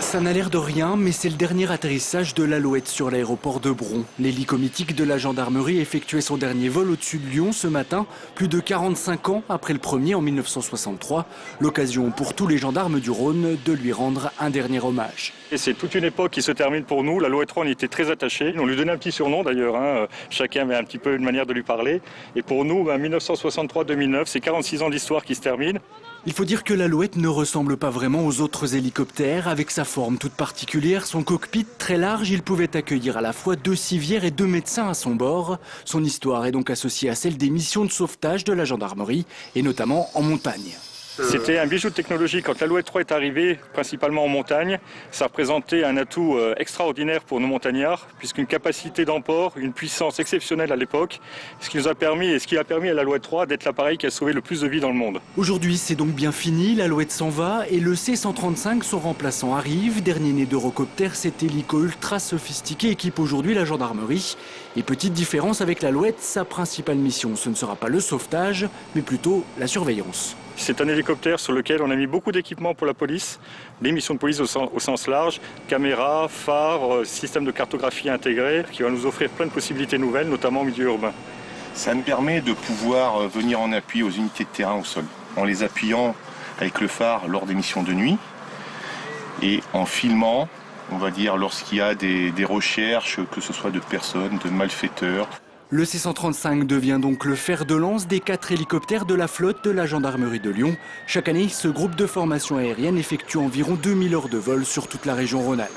Ça n'a l'air de rien, mais c'est le dernier atterrissage de l'Alouette sur l'aéroport de Bron. L'hélico mythique de la gendarmerie effectuait son dernier vol au-dessus de Lyon ce matin, plus de 45 ans après le premier en 1963. L'occasion pour tous les gendarmes du Rhône de lui rendre un dernier hommage. Et c'est toute une époque qui se termine pour nous. L'Alouette Rhône était très attachée. On lui donnait un petit surnom d'ailleurs. Chacun avait un petit peu une manière de lui parler. Et pour nous, 1963-2009, c'est 46 ans d'histoire qui se terminent. Il faut dire que l'Alouette ne ressemble pas vraiment aux autres hélicoptères. Avec sa forme toute particulière, son cockpit très large, il pouvait accueillir à la fois 2 civières et 2 médecins à son bord. Son histoire est donc associée à celle des missions de sauvetage de la gendarmerie, et notamment en montagne. C'était un bijou de technologie. Quand l'Alouette 3 est arrivée, principalement en montagne, ça représentait un atout extraordinaire pour nos montagnards, puisqu'une capacité d'emport, une puissance exceptionnelle à l'époque, ce qui a permis à l'Alouette 3 d'être l'appareil qui a sauvé le plus de vies dans le monde. Aujourd'hui, c'est donc bien fini, l'Alouette s'en va et le C-135, son remplaçant, arrive. Dernier né d'Eurocopter, cet hélico ultra sophistiqué équipe aujourd'hui la gendarmerie. Et petite différence avec l'Alouette, sa principale mission, ce ne sera pas le sauvetage, mais plutôt la surveillance. C'est un hélicoptère sur lequel on a mis beaucoup d'équipements pour la police, des missions de police au sens large, caméras, phares, système de cartographie intégré, qui va nous offrir plein de possibilités nouvelles, notamment au milieu urbain. Ça me permet de pouvoir venir en appui aux unités de terrain au sol, en les appuyant avec le phare lors des missions de nuit et en filmant, on va dire, lorsqu'il y a des recherches, que ce soit de personnes, de malfaiteurs. Le C-135 devient donc le fer de lance des 4 hélicoptères de la flotte de la gendarmerie de Lyon. Chaque année, ce groupe de formation aérienne effectue environ 2000 heures de vol sur toute la région Rhône-Alpes.